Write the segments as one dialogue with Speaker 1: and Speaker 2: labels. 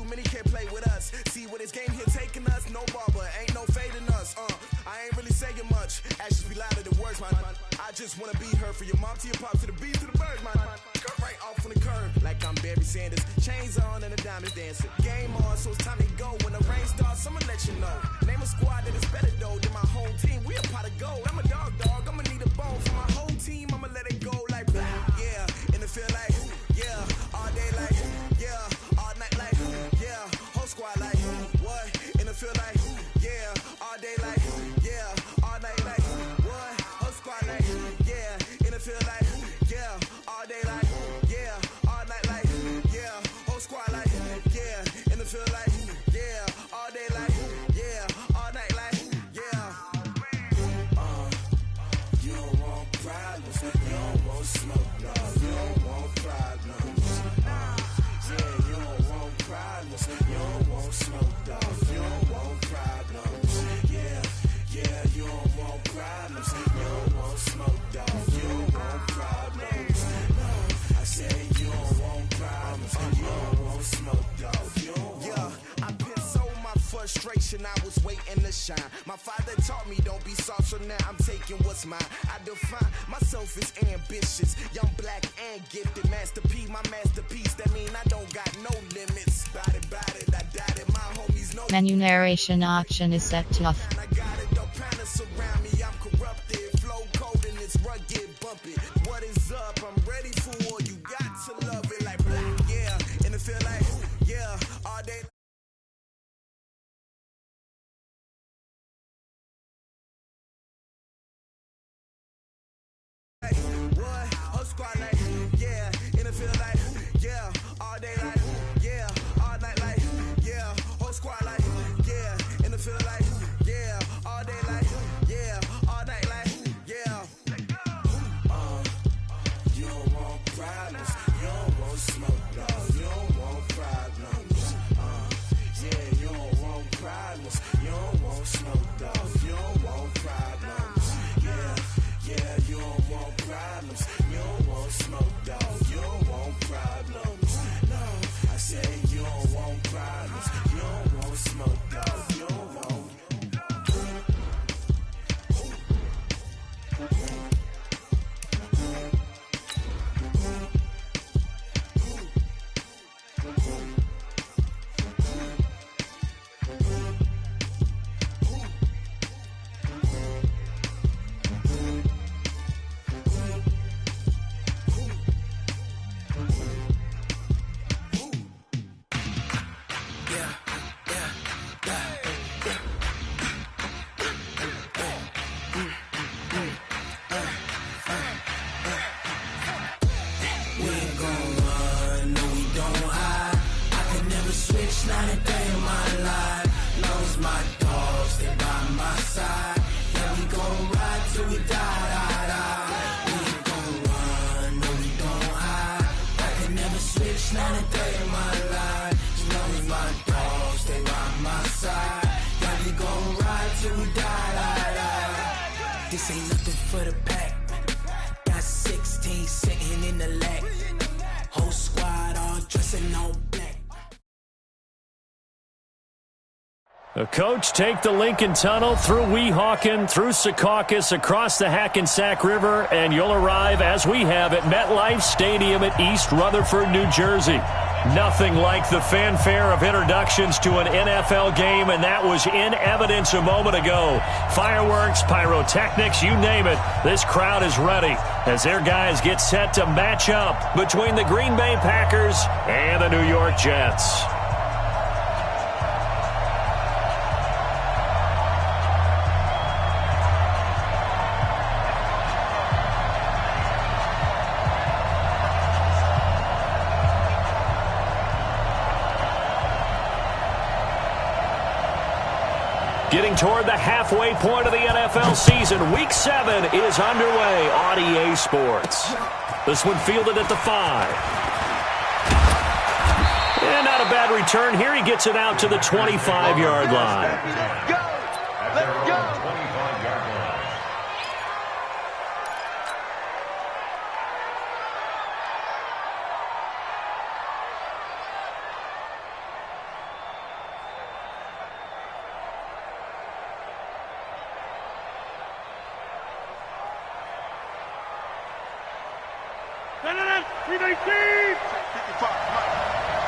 Speaker 1: many can't play with us. See where this game here taking us? No barber, ain't no fading us. I ain't really saying much. Actions be louder than words, man. I just wanna be heard for your mom to your pop to the beat to the birds, man. Cut right off on the curb like I'm Barry Sanders. Chains on and the diamonds dancing. Game on, so it's time to go. When the rain starts, I'ma let you know. Name a squad that is better though than my home team. We a pot of gold. I'm a dog. I'ma need a bone for my whole team. I'ma let it go like blah. Yeah, in the field like yeah, all day like yeah, all night like yeah, whole squad like what? In the field like yeah, all day like yeah, all night like what? Whole squad like yeah, in the field like yeah, all day like yeah, all night like yeah, whole squad like yeah, in the field like yeah, all day like yeah, all night like yeah. You don't want problems, you don't want smoke, no, you don't want problems. Yeah, you don't want problems, you don't want smoke, dog, you don't want problems. Yeah, you don't want problems, you don't want smoke, dog, you don't want problems. I said you don't want problems, you don't want smoke, dog, you don't want. Yeah, I pissed so my frustration, I was waiting to shine. My father taught me don't be soft, so now I'm taking what's mine. I define myself as ambitious, young, black, and gifted. Master P, my masterpiece, that mean I don't got no limits. Bout it, I doubt it, my homies know.
Speaker 2: Menu narration option is set to off.
Speaker 1: I got it, don't panic around me, I'm corrupted. Flow cold and it's rugged, bump it. What is up? I'm ready for war, you got to love it like black, yeah. In the feel like, yeah, all day. What? Whole squad like, yeah, in the field like, yeah, all day like, yeah, all night like, yeah, whole squad like, yeah, in the field like, yeah, all day like, yeah, all night like, yeah. You don't want problems, you don't want smoke, dog, you don't want problems. Yeah, you don't want problems, you don't want smoke, dog, you don't want problems. Yeah, you don't want problems, you don't want smoke, dog, you don't want problems. No, I said you don't want problems, you don't want smoke, dog, you don't want.
Speaker 3: This ain't nothing for the pack. Got 16 sitting in the lag. Whole squad all dressing all black.
Speaker 4: The coach take the Lincoln Tunnel through Weehawken, through Secaucus, across the Hackensack River, and you'll arrive, as we have, at MetLife Stadium at East Rutherford, New Jersey. Nothing like the fanfare of introductions to an NFL game, and that was in evidence a moment ago. Fireworks, pyrotechnics, you name it. This crowd is ready as their guys get set to match up between the Green Bay Packers and the New York Jets. Getting toward the halfway point of the NFL season, Week 7 is underway on EA Sports. This one fielded at the 5. And not a bad return here. He gets it out to the 25-yard line.
Speaker 5: Let's go!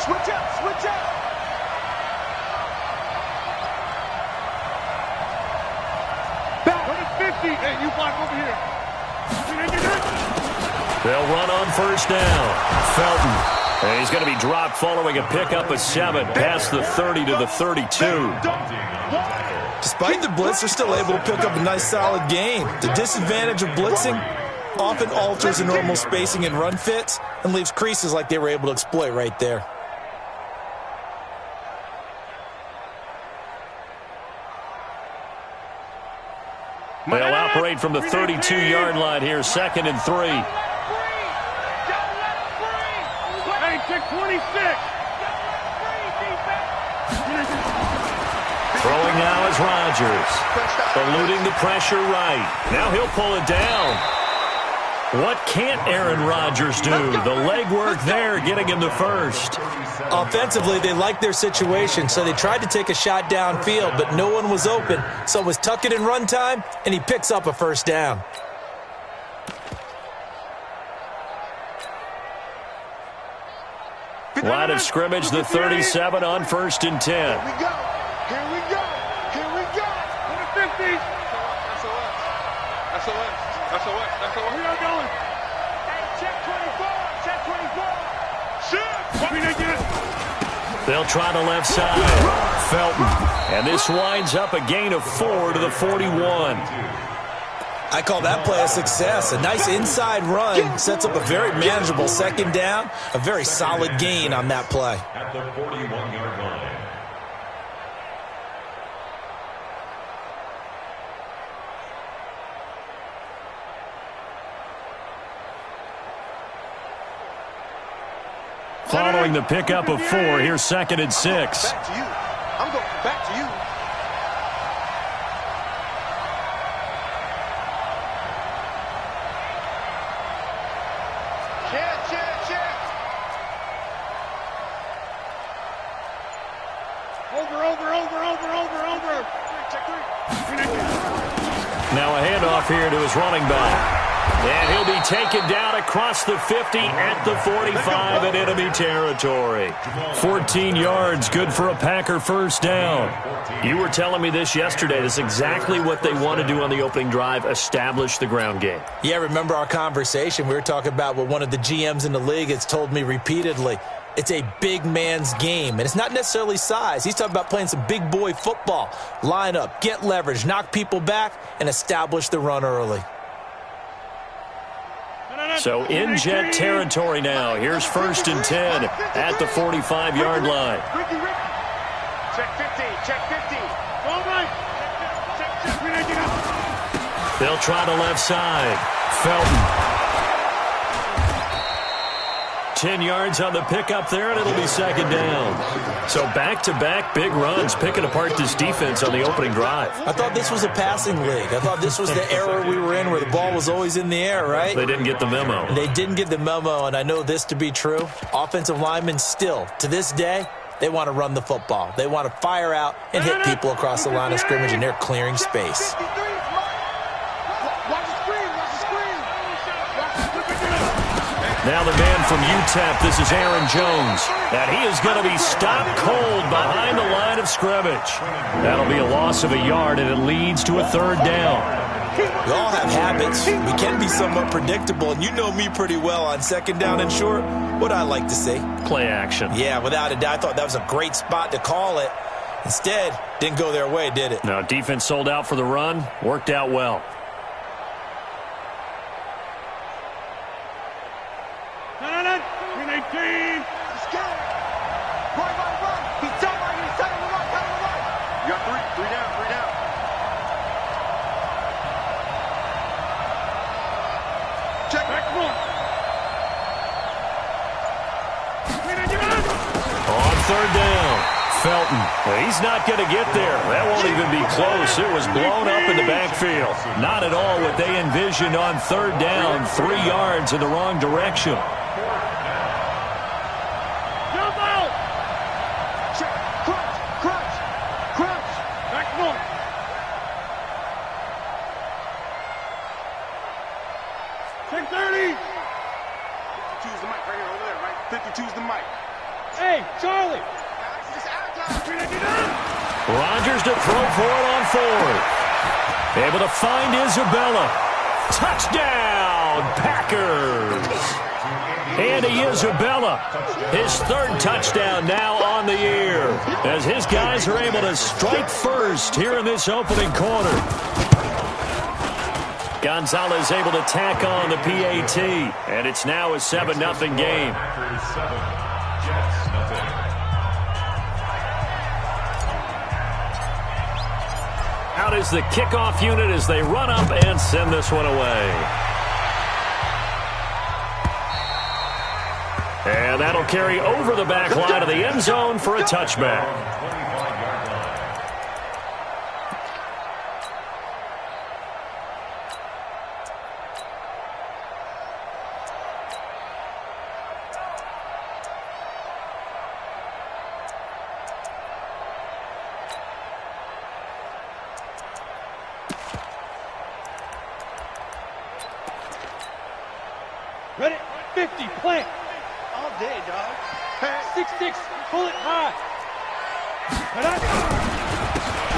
Speaker 5: Switch up, switch up. Back. 50. Hey, you block over here.
Speaker 4: They'll run on first down. Felton. And he's going to be dropped following a pickup of 7 past the 30 to the 32.
Speaker 6: Despite the blitz, they're still able to pick up a nice solid gain. The disadvantage of blitzing often alters the normal spacing and run fits and leaves creases like they were able to exploit right there.
Speaker 4: They'll operate from the 32-yard line here, 2nd and 3.
Speaker 5: Hey, check 26.
Speaker 4: Throwing now is Rodgers. Eluding the pressure right. Now he'll pull it down. What can't Aaron Rodgers do? The legwork there getting him the first.
Speaker 6: Offensively, they liked their situation, so they tried to take a shot downfield, but no one was open. So it was tuck it in run time, and he picks up a first down.
Speaker 4: Line of scrimmage, the 37 on 1st and 10.
Speaker 5: Here we go. Here we go. Here we go. To the 50. SOS. We are going. Hey, check 24. Check 24. Shit.
Speaker 4: They'll try the left side. Felton. And this winds up a gain of 4 to the 41.
Speaker 6: I call that play a success. A nice inside run sets up a very manageable 2nd down. A very solid gain on that play.
Speaker 7: At the 41-yard line.
Speaker 4: Following the pickup of 4, here's 2nd and 6.
Speaker 5: Back to you. I'm going back to you. Check. Over. Check 3.
Speaker 4: Now a handoff here to his running back. And he'll be taken down across the 50 at the 45 in enemy territory. 14 yards, good for a Packer first down. You were telling me this yesterday. This is exactly what they want to do on the opening drive, establish the ground game.
Speaker 6: Yeah, remember our conversation? We were talking about what one of the GMs in the league has told me repeatedly. It's a big man's game, and it's not necessarily size. He's talking about playing some big boy football. Line up, get leverage, knock people back, and establish the run early.
Speaker 4: So in jet territory now. Here's 1st and 10 at the 45-yard line.
Speaker 5: Check 50. All right. Check.
Speaker 4: They'll try the left side. Felton. 10 yards on the pickup there, and it'll be 2nd down. So back-to-back big runs picking apart this defense on the opening drive.
Speaker 6: I thought this was a passing league. I thought this was the era we were in where the ball was always in the air, right?
Speaker 4: They didn't get the memo.
Speaker 6: They didn't get the memo, and I know this to be true. Offensive linemen still, to this day, they want to run the football. They want to fire out and hit people across the line of scrimmage, and they're clearing space.
Speaker 4: Now the man from UTEP, this is Aaron Jones. And he is going to be stopped cold behind the line of scrimmage. That'll be a loss of a yard, and it leads to a 3rd down.
Speaker 6: We all have habits. We can be somewhat predictable, and you know me pretty well on 2nd down and short. What I like to see?
Speaker 4: Play action.
Speaker 6: Yeah, without a doubt. I thought that was a great spot to call it. Instead, didn't go their way, did it?
Speaker 4: No, defense sold out for the run. Worked out well. On 3rd down, Felton. Well, he's not going to get there. That won't even be close. It was blown up in the backfield. Not at all what they envisioned on 3rd down. 3 yards in the wrong direction.
Speaker 5: Jump out! Crunch! Back one. Check 30! Hey, Charlie.
Speaker 4: Rodgers to throw for it on fourth. Able to find Isabella. Touchdown, Packers. Andy Isabella, his third touchdown now on the year, as his guys are able to strike first here in this opening quarter. Gonzalez able to tack on the PAT, and it's now a 7-0 game. Out is the kickoff unit as they run up and send this one away. And that'll carry over the back line of the end zone for a touchback.
Speaker 5: Ready? 50, plant. All day, dog. 6-6, pull it high.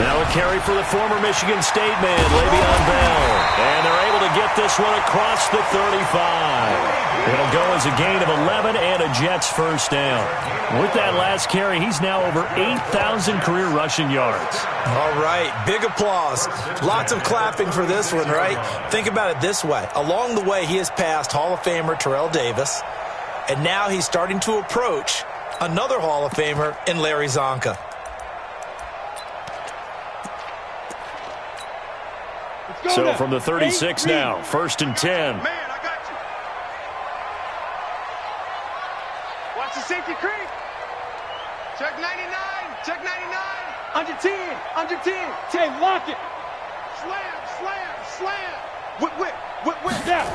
Speaker 4: Now a carry for the former Michigan State man, Le'Veon Bell. And they're able to get this one across the 35. It'll go as a gain of 11 and a Jets first down. With that last carry, he's now over 8,000 career rushing yards.
Speaker 6: All right, big applause. Lots of clapping for this one, right? Think about it this way. Along the way, he has passed Hall of Famer Terrell Davis, and now he's starting to approach another Hall of Famer in Larry Zonka.
Speaker 4: So from the 36 now, 1st and 10.
Speaker 5: Man, I got you. Watch the safety creep. Check 99. Check 99. Under 10. Under 10. Tay, lock it. Slam, slam, slam. Whip. Down.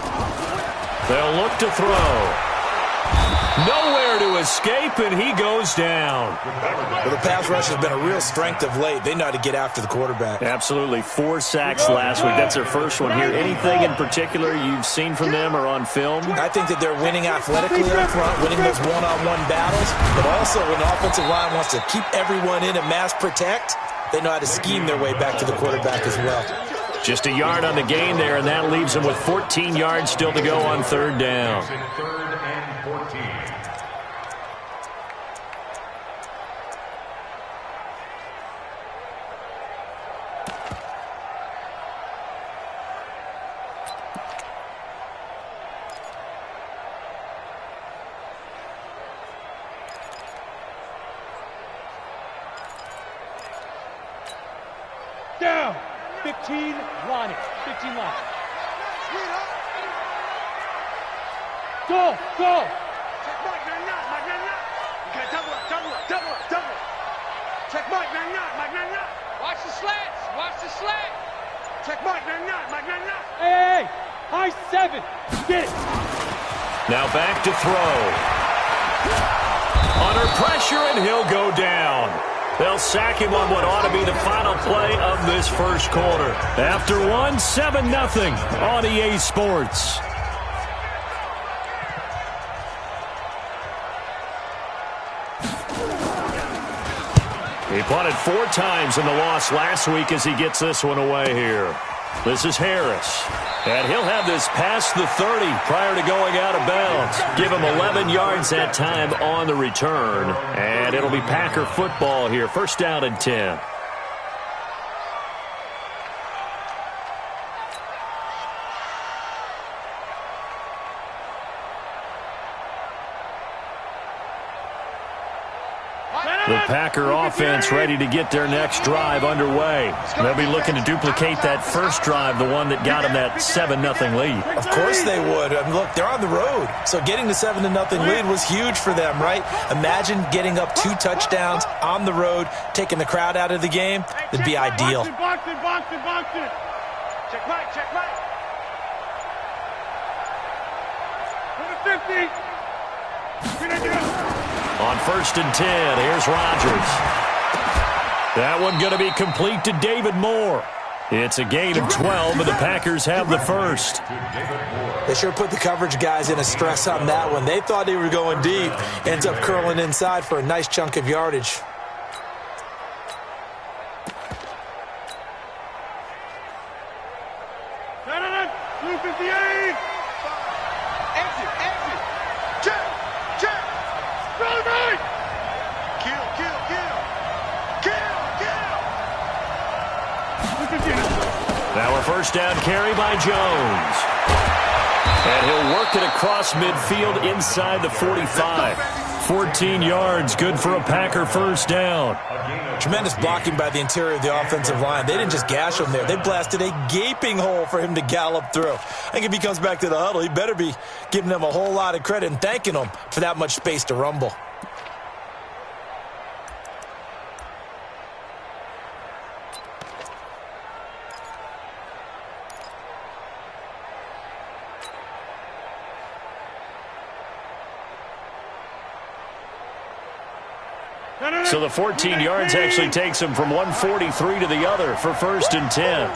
Speaker 4: They'll look to throw. Nowhere to escape, and he goes down.
Speaker 6: Well, the pass rush has been a real strength of late. They know how to get after the quarterback.
Speaker 4: Absolutely. 4 sacks last week. That's their first one here. Anything in particular you've seen from them or on film?
Speaker 6: I think that they're winning athletically up front, winning those one-on-one battles, but also when the offensive line wants to keep everyone in and mass protect, they know how to scheme their way back to the quarterback as well.
Speaker 4: Just a yard on the gain there, and that leaves them with 14 yards still to go on 3rd down.
Speaker 7: 3rd and 14.
Speaker 5: Down. 15, line it. 15 line. Go. Check Mike, Mike. Okay, double up. Check Mike, Mike. Watch the slats. Check Mike, Mike. Hey. High 7. Get it.
Speaker 4: Now back to throw. Under pressure, and he'll go down. They'll sack him on what ought to be the final play of this first quarter. After 7-0 on EA Sports. He punted 4 times in the loss last week as he gets this one away here. This is Harris. And he'll have this past the 30 prior to going out of bounds. Give him 11 yards that time on the return. And it'll be Packer football here. 1st down and 10. The Packer offense ready to get their next drive underway. They'll be looking to duplicate that first drive, the one that got them that 7-0 lead.
Speaker 6: Of course they would. I mean, look, they're on the road. So getting the 7-0 lead was huge for them, right? Imagine getting up 2 touchdowns on the road, taking the crowd out of the game. It'd be ideal.
Speaker 5: Box it. Check Mike. Number 50.
Speaker 4: On 1st and 10, here's Rodgers. That one going to be complete to David Moore. It's a gain of 12, and the Packers have the first.
Speaker 6: They sure put the coverage guys in a stress on that one. They thought they were going deep. Ends up curling inside for a nice chunk of yardage.
Speaker 4: Now a first down carry by Jones. And he'll work it across midfield inside the 45. 14 yards, good for a Packer first down.
Speaker 6: Tremendous blocking by the interior of the offensive line. They didn't just gash him there. They blasted a gaping hole for him to gallop through. I think if he comes back to the huddle, he better be giving them a whole lot of credit and thanking them for that much space to rumble.
Speaker 4: So the 14 yards actually takes him from 143 to the other for first and 10.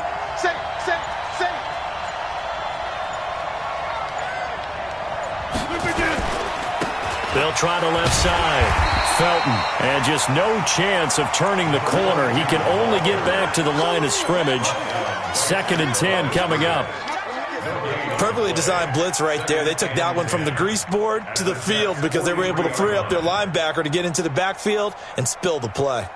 Speaker 4: They'll try the left side. Felton, and just no chance of turning the corner. He can only get back to the line of scrimmage. Second and 10 coming up.
Speaker 6: Perfectly designed blitz right there. They took that one from the grease board to the field because they were able to free up their linebacker to get into the backfield and spill the play.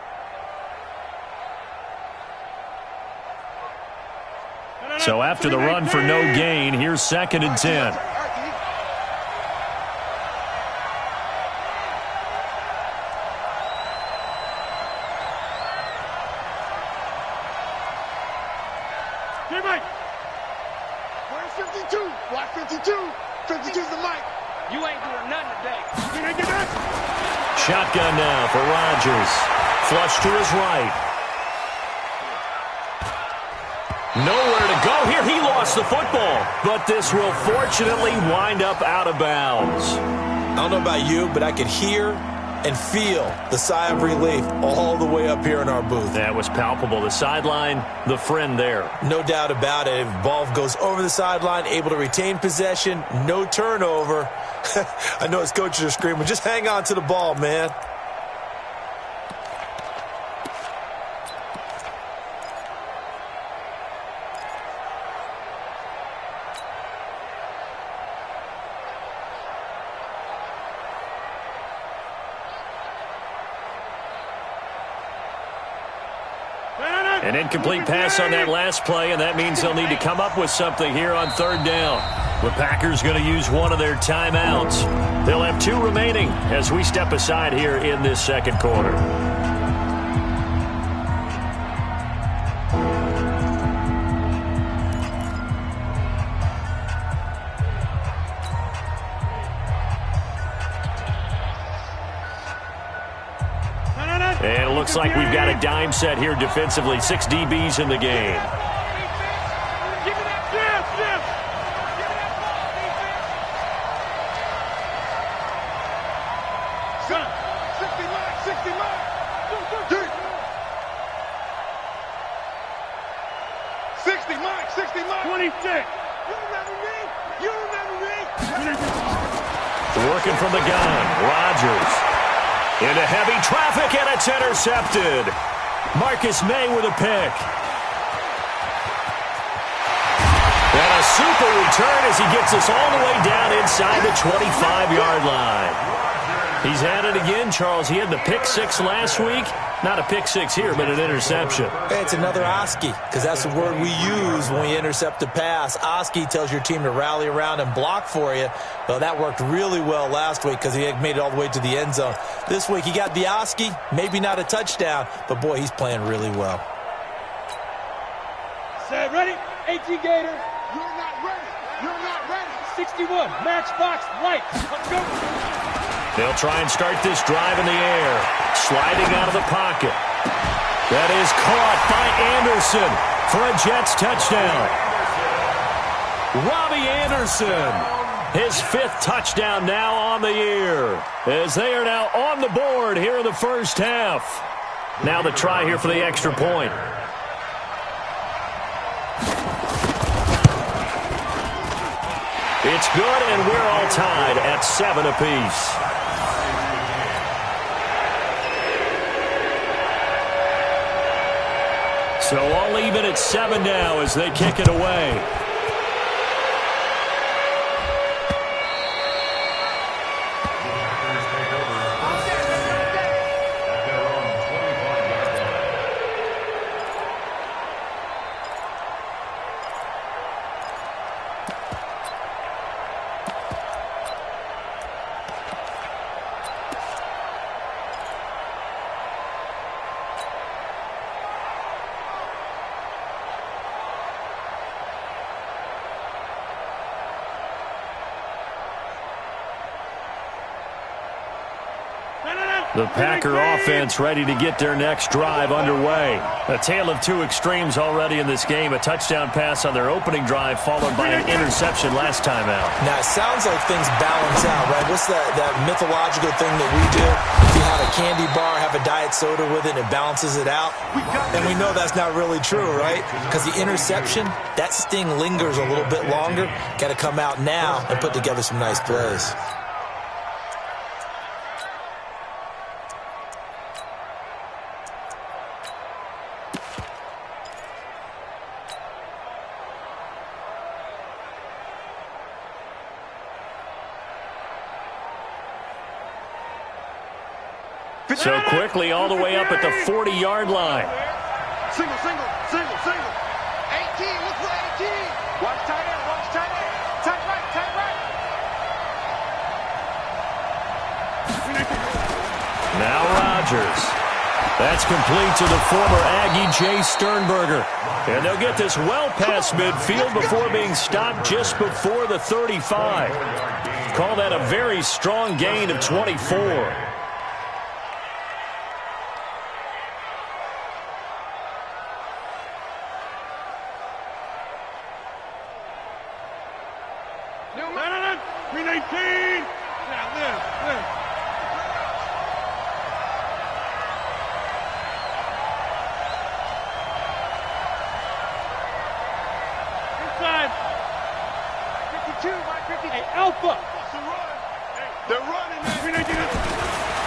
Speaker 4: So after the run for no gain, here's second and 10. Shotgun now for Rodgers. Flush to his right. Nowhere to go here. He lost the football. But this will fortunately wind up out of bounds.
Speaker 6: I don't know about you, but I could hear and feel the sigh of relief all the way up here in our booth.
Speaker 4: That was palpable. The sideline, the friend there.
Speaker 6: No doubt about it. If ball goes over the sideline, able to retain possession, no turnover. I know his coaches are screaming, just hang on to the ball, man.
Speaker 4: An incomplete pass on that last play, and that means they'll need to come up with something here on third down. The Packers going to use one of their timeouts. They'll have two remaining as we step aside here in this second quarter. And it looks like we've got a dime set here defensively. 6 DBs in the game. Working from the gun, Rodgers. Into heavy traffic, and it's intercepted. Marcus May with a pick. And a super return as he gets us all the way down inside the 25-yard line. He's had it again, Charles. He had the pick six last week. Not a pick six here, but an interception.
Speaker 6: Hey, it's another Oski, because that's the word we use when we intercept a pass. Oski tells your team to rally around and block for you. Well, that worked really well last week because he had made it all the way to the end zone. This week, he got the Oski, maybe not a touchdown, but, boy, he's playing really well.
Speaker 5: Set, ready? 18 Gator. You're not ready. You're not ready. 61, matchbox, right. Let's go.
Speaker 4: They'll try and start this drive in the air. Sliding out of the pocket. That is caught by Anderson for a Jets touchdown. Robbie Anderson, his 5th touchdown now on the year, as they are now on the board here in the first half. Now the try here for the extra point. It's good, and we're all tied at 7 apiece. So all even at 7 now as they kick it away. The Packer offense ready to get their next drive underway. A tale of two extremes already in this game. A touchdown pass on their opening drive followed by an interception last time out.
Speaker 6: Now, it sounds like things balance out, right? What's that mythological thing that we do? If you have a candy bar, have a diet soda with it, it balances it out. And we know that's not really true, right? Because the interception, that sting lingers a little bit longer. Got to come out now and put together some nice plays.
Speaker 4: So quickly all the way up at the 40-yard line.
Speaker 5: Single. 18, look for 18. Watch tight end. Tight right.
Speaker 4: Now Rodgers. That's complete to the former Aggie Jay Sternberger. And they'll get this well past midfield before being stopped just before the 35. Call that a very strong gain of 24.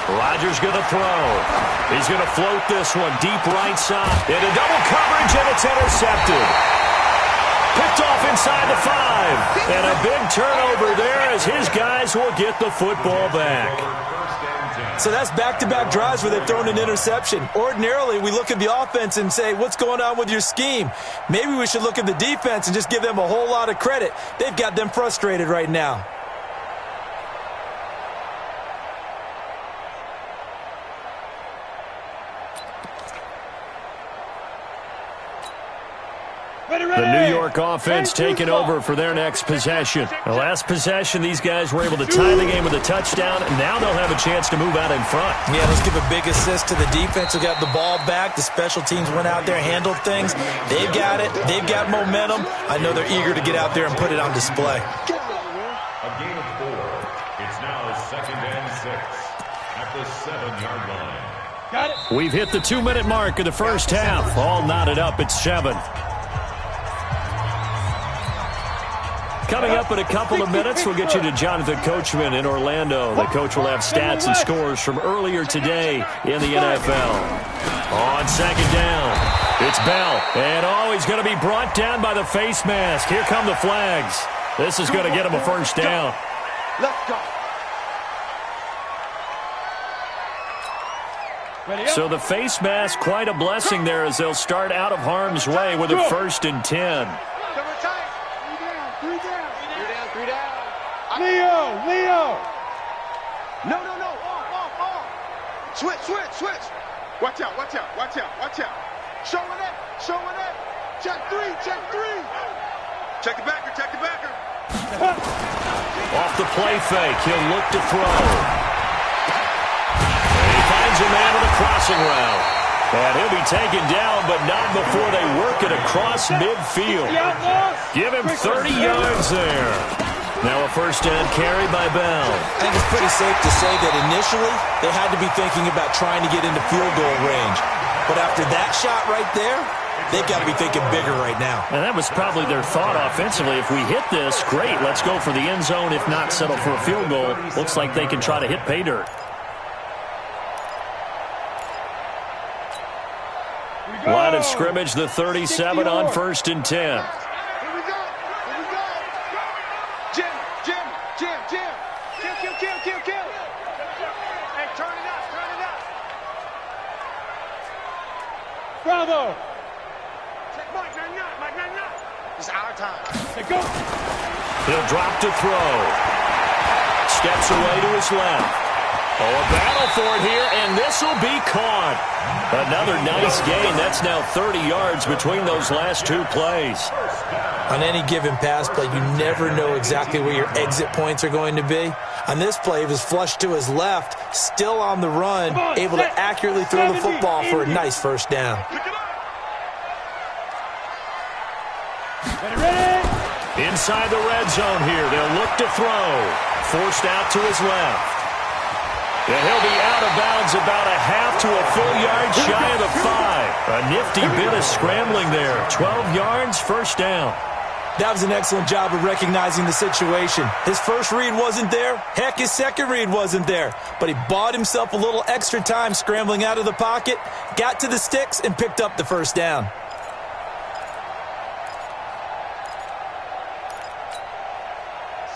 Speaker 4: Rodgers going to throw. He's going to float this one deep right side. Into double coverage, and it's intercepted. Picked off inside the 5. And a big turnover there as his guys will get the football back.
Speaker 6: So that's back-to-back drives where they've thrown an interception. Ordinarily, we look at the offense and say, what's going on with your scheme? Maybe we should look at the defense and just give them a whole lot of credit. They've got them frustrated right now.
Speaker 4: The New York offense taking over for their next possession. The last possession, these guys were able to tie the game with a touchdown, and now they'll have a chance to move out in front.
Speaker 6: Yeah, let's give a big assist to the defense who got the ball back. The special teams went out there, handled things. They've got it. They've got momentum. I know they're eager to get out there and put it on display.
Speaker 7: A gain of 4. It's now 2nd and 6 at the 7-yard line.
Speaker 4: Got it. We've hit the 2-minute mark of the first half. All knotted up at 7. Coming up in a couple of minutes, we'll get you to Jonathan Coachman in Orlando. The coach will have stats and scores from earlier today in the NFL. On second down, it's Bell. And he's going to be brought down by the face mask. Here come the flags. This is going to get him a first down.
Speaker 5: Let's go.
Speaker 4: So the face mask, quite a blessing there as they'll start out of harm's way with a 1st and 10.
Speaker 5: Leo! No. Off. Switch. Watch out. Showing it. Check three. Check the backer.
Speaker 4: Off the play fake, he'll look to throw. And he finds a man with a crossing route. And he'll be taken down, but not before they work it across midfield. Give him 30 yards there. Now a first down carry by Bell.
Speaker 6: I think it's pretty safe to say that initially they had to be thinking about trying to get into field goal range. But after that shot right there, They've got to be thinking bigger right now.
Speaker 4: And that was probably their thought offensively. If we hit this, great, let's go for the end zone. If not, settle for a field goal. Looks like they can try to hit pay dirt. Line of scrimmage, the 37 on 1st and 10.
Speaker 5: Here we go. Here we go. Jim. Kill. Hey, turn it up. Bravo. Check Mike, not. It's our time. Hey, go.
Speaker 4: He'll drop to throw. Steps away to his left. Oh, a battle for it here, and this will be caught. Another nice gain. That's now 30 yards between those last two plays.
Speaker 6: On any given pass play, you never know exactly where your exit points are going to be. On this play, he was flushed to his left, still on the run, able to accurately throw the football for a nice first down.
Speaker 4: Inside the red zone here, they'll look to throw. Forced out to his left. And he'll be out of bounds about a half to a full yard shy of the 5. A nifty bit of scrambling there. 12 yards, first down.
Speaker 6: That was an excellent job of recognizing the situation. His first read wasn't there. Heck, his second read wasn't there. But he bought himself a little extra time scrambling out of the pocket, got to the sticks, and picked up the first down.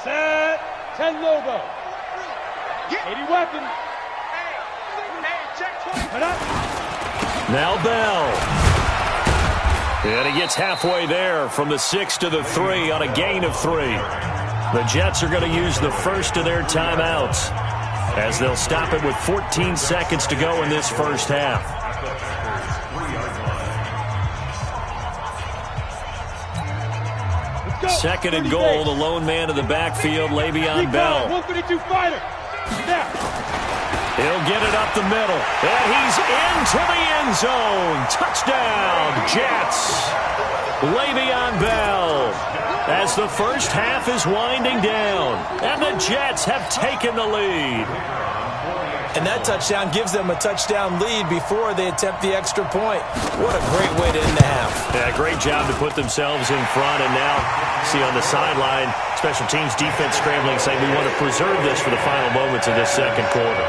Speaker 5: Set. 10 logo. 80 weapons. Hey, check 20. Put up.
Speaker 4: Now Bell. And he gets halfway there from the 6 to the 3 on a gain of 3. The Jets are going to use the first of their timeouts as they'll stop it with 14 seconds to go in this first half. Second and goal, the lone man in the backfield, Le'Veon Bell.
Speaker 5: 152 fighter. Now.
Speaker 4: He'll get it up the middle, and he's into the end zone. Touchdown, Jets. Le'Veon Bell as the first half is winding down, and the Jets have taken the lead.
Speaker 6: And that touchdown gives them a touchdown lead before they attempt the extra point. What a great way to end the half.
Speaker 4: Yeah, great job to put themselves in front, and now see on the sideline, special teams defense scrambling, saying we want to preserve this for the final moments of this second quarter.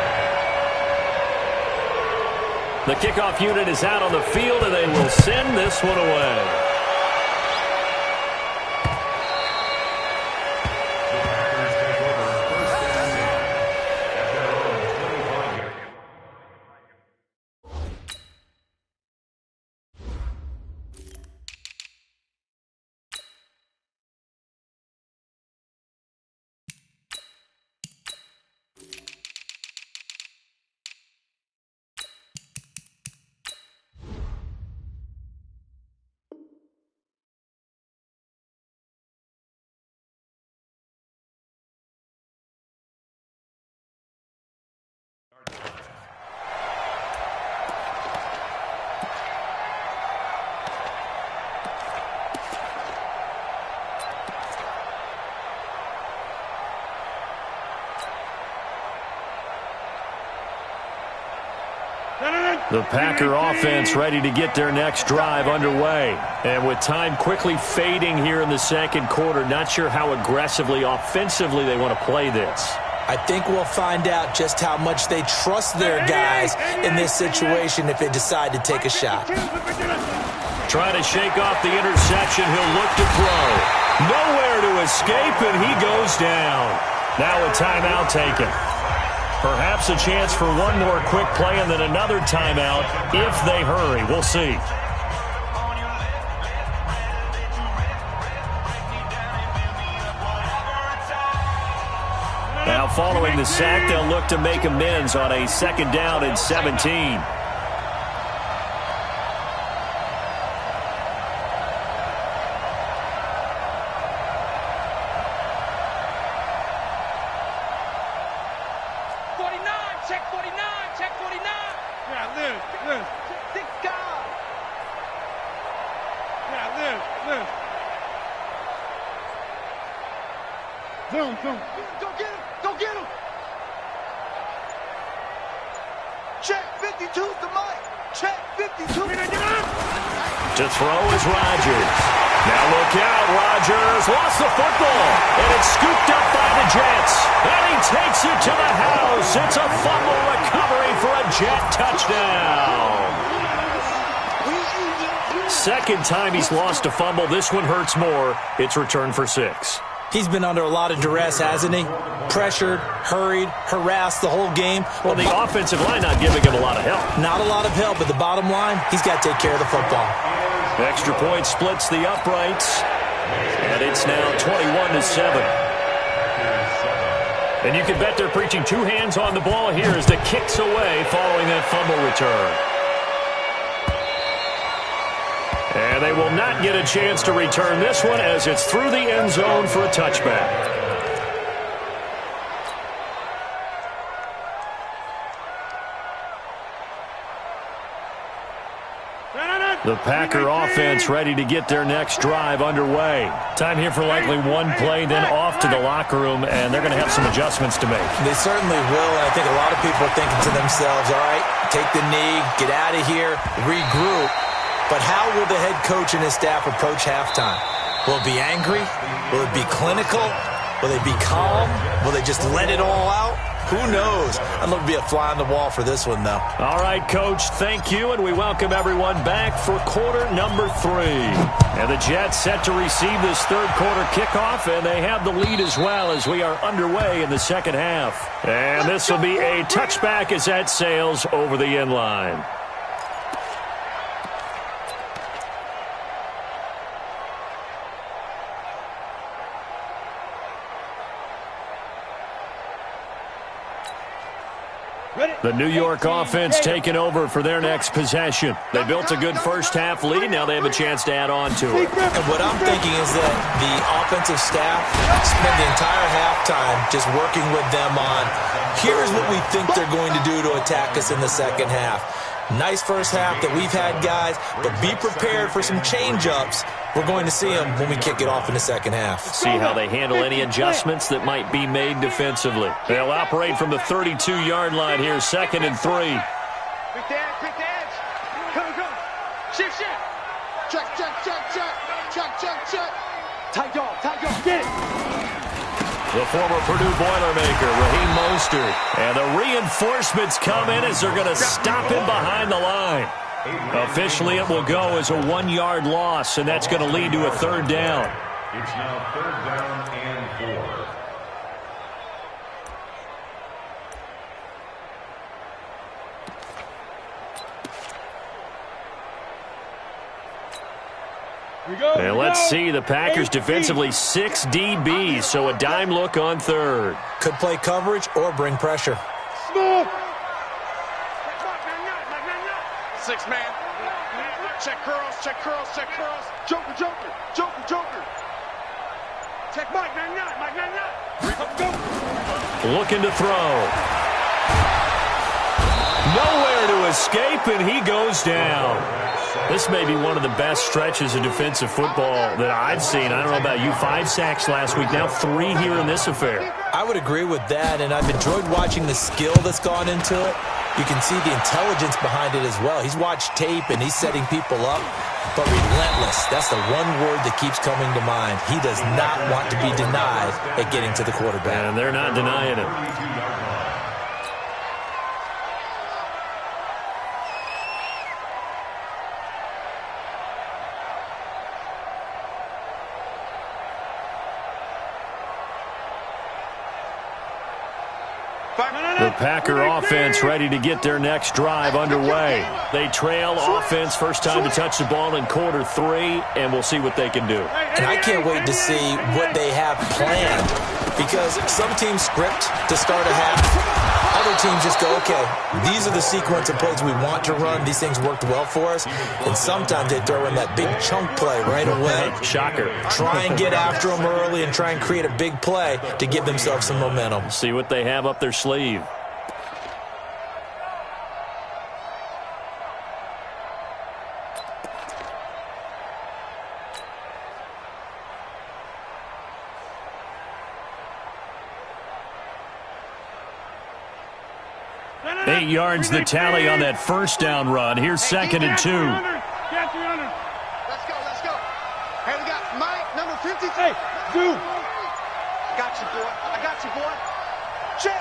Speaker 4: The kickoff unit is out on the field, and they will send this one away. The Packer offense ready to get their next drive underway. And with time quickly fading here in the second quarter, not sure how aggressively, offensively they want to play this.
Speaker 6: I think we'll find out just how much they trust their guys in this situation if they decide to take a shot.
Speaker 4: Trying to shake off the interception, he'll look to throw. Nowhere to escape, and he goes down. Now a timeout taken. Perhaps a chance for one more quick play and then another timeout if they hurry. We'll see. Now following the sack, they'll look to make amends on a second down and 17.
Speaker 5: Go get him. Check 52's the mic. Check 52.
Speaker 4: To throw is Rodgers. Now look out, Rodgers lost the football, and it's scooped up by the Jets. And he takes it to the house. It's a fumble recovery for a Jet touchdown. Second time he's lost a fumble. This one hurts more. It's returned for 6.
Speaker 6: He's been under a lot of duress, hasn't he? Pressured, hurried, harassed the whole game.
Speaker 4: Well, the offensive line not giving him a lot of help.
Speaker 6: Not a lot of help, but the bottom line, he's got to take care of the football.
Speaker 4: Extra point splits the uprights, and it's now 21-7. And you can bet they're preaching 2 hands on the ball here as the kick's away following that fumble return. And they will not get a chance to return this one as it's through the end zone for a touchback. The Packer offense ready to get their next drive underway. Time here for likely one play, then off to the locker room, and they're going to have some adjustments to make.
Speaker 6: They certainly will, and I think a lot of people are thinking to themselves, all right, take the knee, get out of here, regroup. But how will the head coach and his staff approach halftime? Will it be angry? Will it be clinical? Will they be calm? Will they just let it all out? Who knows? I'm going to be a fly on the wall for this one, though.
Speaker 4: All right, Coach, thank you, and we welcome everyone back for quarter number 3. And the Jets set to receive this third quarter kickoff, and they have the lead as well as we are underway in the second half. And this will be a touchback as that sails over the end line. The New York offense taking over for their next possession. They built a good first-half lead. Now they have a chance to add on to it.
Speaker 6: And what I'm thinking is that the offensive staff spent the entire halftime just working with them on, here's what we think they're going to do to attack us in the second half. Nice first half that we've had, guys, but be prepared for some change-ups. We're going to see them when we kick it off in the second half.
Speaker 4: See how they handle any adjustments that might be made defensively. They'll operate from the 32-yard line here, 2nd and 3.
Speaker 5: Quick dance, quick dance. Come. Shift. Check. Tight dog, get it.
Speaker 4: The former Purdue Boilermaker, Raheem Mostert. And the reinforcements come in as they're going to stop him behind the line. Officially, it will go as a 1-yard loss, and that's going to lead to a third down.
Speaker 7: It's now 3rd down and 4.
Speaker 4: And let's see, the Packers defensively 6 DBs, so a dime look on third.
Speaker 6: Could play coverage or bring pressure.
Speaker 5: Small. 6-man. Check curls. Joker. Check Mike, man.
Speaker 4: Looking to throw. Nowhere to escape, and he goes down. This may be one of the best stretches of defensive football that I've seen. I don't know about you. 5 sacks last week, now 3 here in this affair.
Speaker 6: I would agree with that, and I've enjoyed watching the skill that's gone into it. You can see the intelligence behind it as well. He's watched tape, and he's setting people up, but relentless. That's the one word that keeps coming to mind. He does not want to be denied at getting to the quarterback.
Speaker 4: And they're not denying it. The Packer offense ready to get their next drive underway. They trail offense, first time to touch the ball in quarter 3, and we'll see what they can do.
Speaker 6: And I can't wait to see what they have planned, because some teams script to start a half. Other teams just go, okay, these are the sequence of plays we want to run. These things worked well for us. And sometimes they throw in that big chunk play right away.
Speaker 4: Shocker.
Speaker 6: Try and get after them early and try and create a big play to give themselves some momentum.
Speaker 4: See what they have up their sleeve. Eight yards the tally on that first down run. Here's 2nd and 2.
Speaker 5: Hey, dude. I got you, boy. I got you, boy. Check.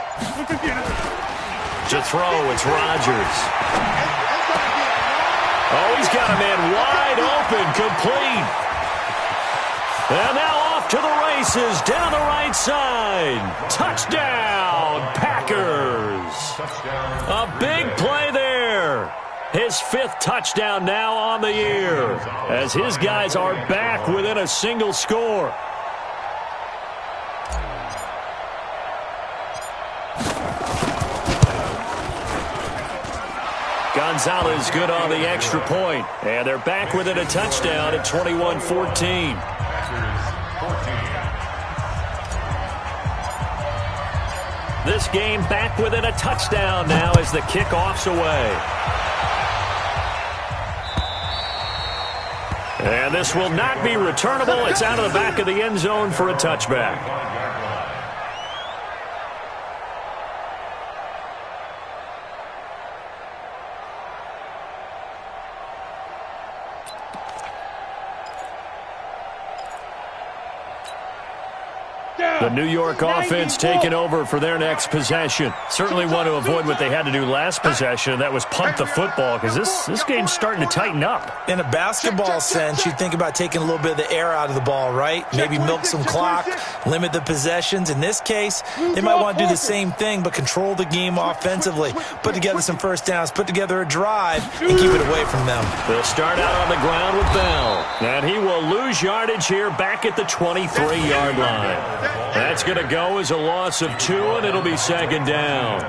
Speaker 4: To throw, it's Rodgers. Oh, he's got a man wide open, complete. And now off to the races, down the right side. Touchdown, Packers. A big play there. His 5th touchdown now on the year, as his guys are back within a single score. Gonzalez good on the extra point, and they're back within a touchdown at 21-14. This game back within a touchdown now as the kickoff's away. And this will not be returnable. It's out of the back of the end zone for a touchback. The New York offense taking over for their next possession. Certainly want to avoid what they had to do last possession, and that was punt the football, because this game's starting to tighten up.
Speaker 6: In a basketball sense, you think about taking a little bit of the air out of the ball, right? Maybe milk some clock, limit the possessions. In this case, they might want to do the same thing, but control the game offensively. Put together some first downs, put together a drive, and keep it away from them.
Speaker 4: They'll start out on the ground with Bell, and he will lose yardage here back at the 23-yard line. That's going to go as a loss of 2, and it'll be second down.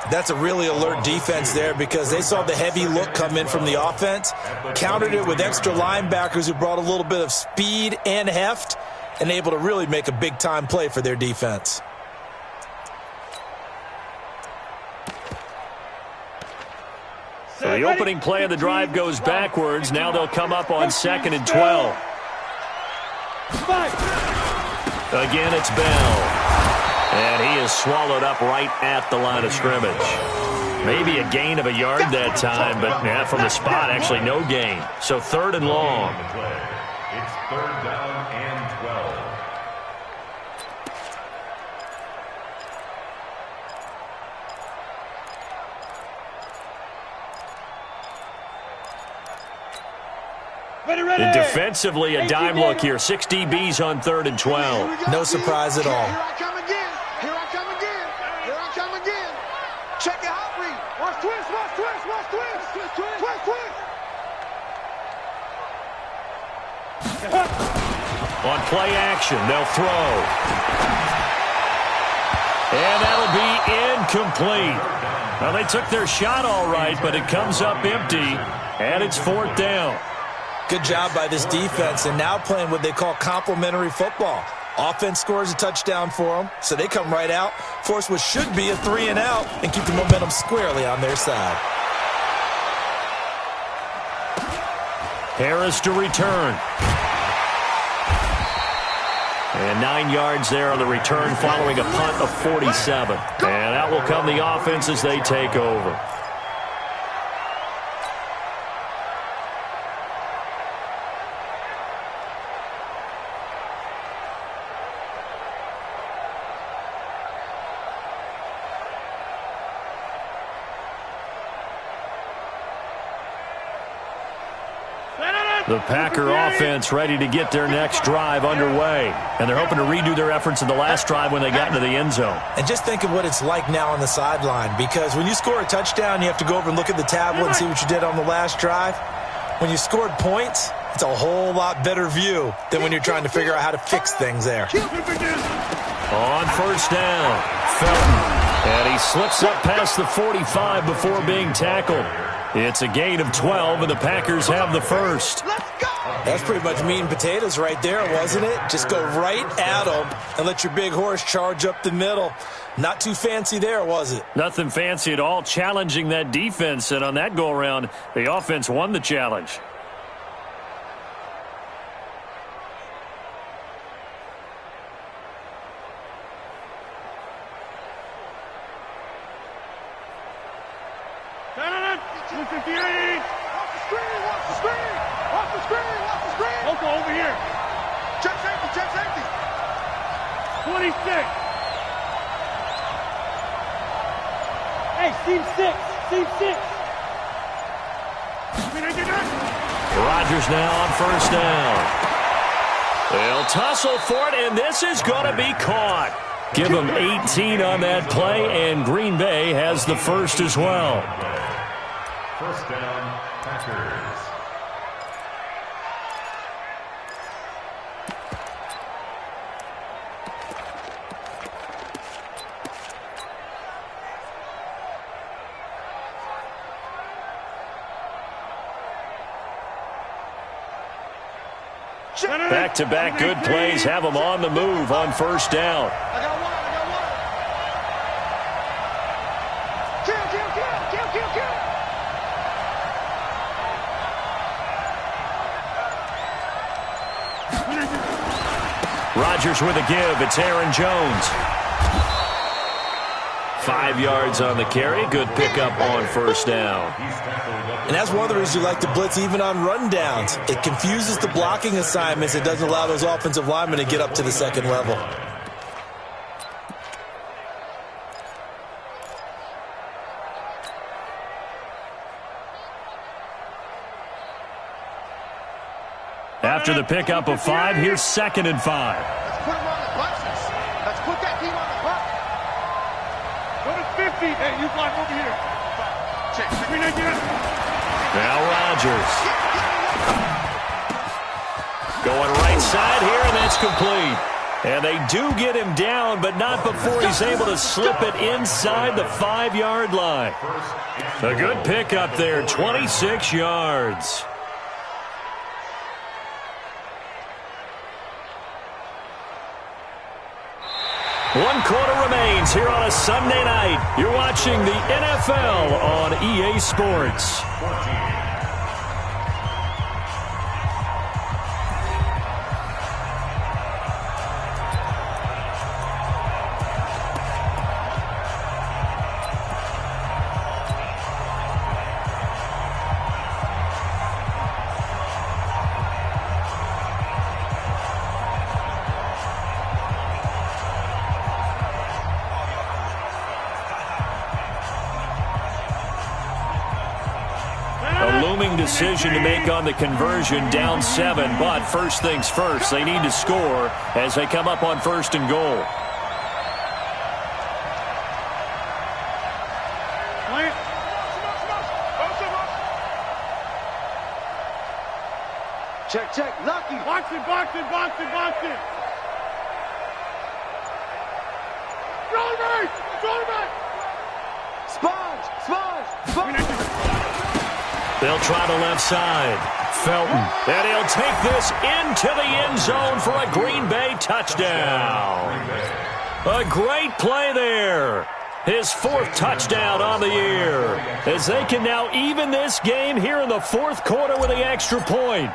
Speaker 6: That's a really alert defense there because they saw the heavy look come in from the offense, countered it with extra linebackers who brought a little bit of speed and heft, and able to really make a big-time play for their defense.
Speaker 4: So the opening play of the drive goes backwards. Now they'll come up on 2nd and 12. Again, it's Bell. And he is swallowed up right at the line of scrimmage. Maybe a gain of a yard that time, but yeah, from the spot, actually no gain. So 3rd and long.
Speaker 7: It's 3rd down and 12.
Speaker 4: And defensively, a dime look here. 6 DBs on 3rd and 12.
Speaker 6: No surprise at all.
Speaker 5: Here I come again. Here I come again. Here I come again. Check your hot read. Watch twist, watch twist, watch twist. Twist, twist, twist, twist.
Speaker 4: On play action, they'll throw. And that'll be incomplete. Well, they took their shot all right, but it comes up empty, and it's 4th down.
Speaker 6: Good job by this defense, and now playing what they call complementary football. Offense scores a touchdown for them, so they come right out, force what should be a 3-and-out, and keep the momentum squarely on their side.
Speaker 4: Harris to return. And 9 yards there on the return following a punt of 47. And out will come the offense as they take over. The Packer offense ready to get their next drive underway. And they're hoping to redo their efforts in the last drive when they got into the end zone.
Speaker 6: And just think of what it's like now on the sideline, because when you score a touchdown, you have to go over and look at the tablet and see what you did on the last drive. When you scored points, it's a whole lot better view than when you're trying to figure out how to fix things there.
Speaker 4: On first down, Felton. And he slips up past the 45 before being tackled. It's a gain of 12, and the Packers have the first.
Speaker 6: That's pretty much meat and potatoes right there, wasn't it? Just go right at them and let your big horse charge up the middle. Not too fancy there, was it?
Speaker 4: Nothing fancy at all, challenging that defense, and on that go-around, the offense won the challenge.
Speaker 5: Watch the screen! Watch the screen! Watch the screen! Watch the screen! Loco, over here. Check, check. check safety. 26. Hey, seam 6. Seam 6.
Speaker 4: Rodgers now on first down. They'll tussle for it, and this is going to be caught. Give them 18 on that play, and Green Bay has the first as well.
Speaker 7: First down, Packers.
Speaker 4: Back-to-back good plays have them on the move on first down.
Speaker 5: I got one. Kill.
Speaker 4: Rodgers with a give. It's Aaron Jones. 5 yards on the carry. Good pickup on first down.
Speaker 6: And that's one of the reasons you like to blitz even on rundowns. It confuses the blocking assignments. It doesn't allow those offensive linemen to get up to the second level.
Speaker 4: After the pickup of 5, here's 2nd and 5.
Speaker 5: Let's put him on the buses. Let's put that team on the bus. Go to 50. Hey, you block over here. Check.
Speaker 4: Now Rodgers. Going right side here, and that's complete. And they do get him down, but not before he's able to slip it inside the 5-yard line. A good pickup there, 26 yards. One quarter remains here on a Sunday night. You're watching the NFL on EA Sports. Decision to make on the conversion, down 7, but first things first, they need to score as they come up on 1st and goal.
Speaker 5: Check. Lucky. Box it. Roll back. Sponge.
Speaker 4: They'll try the left side. Felton. And he'll take this into the end zone for a Green Bay touchdown. A great play there. His 4th touchdown on the year. As they can now even this game here in the 4th quarter with the extra point.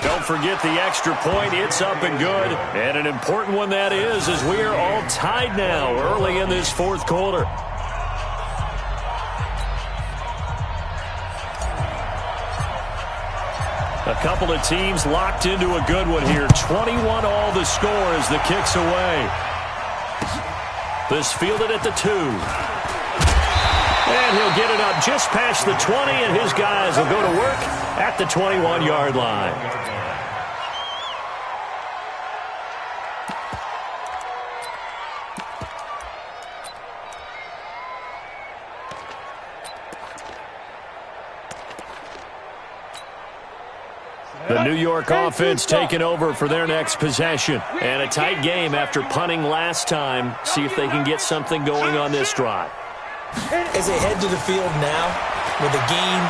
Speaker 4: Don't forget the extra point. It's up and good. And an important one that is, as we are all tied now early in this 4th quarter. A couple of teams locked into a good one here. 21 all the score as the kick's away. This fielded at the 2. And he'll get it up just past the 20, and his guys will go to work at the 21-yard line. The New York offense taking over for their next possession. And a tight game after punting last time. See if they can get something going on this drive.
Speaker 6: As they head to the field now, with the game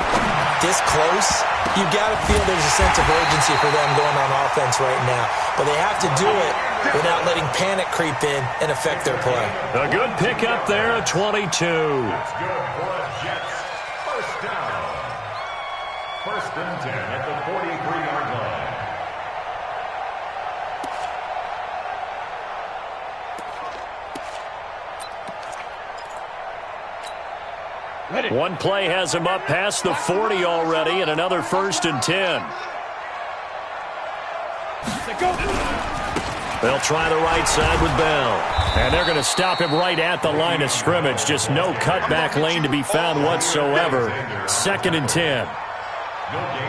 Speaker 6: this close, you've got to feel there's a sense of urgency for them going on offense right now. But they have to do it without letting panic creep in and affect their play.
Speaker 4: A good pickup there at 22.
Speaker 7: That's good for the Jets. First down. 1st and 10 at the 43-yard line.
Speaker 4: One play has him up past the 40 already, and another 1st and 10. They'll try the right side with Bell. And they're going to stop him right at the line of scrimmage. Just no cutback lane to be found whatsoever. 2nd and 10.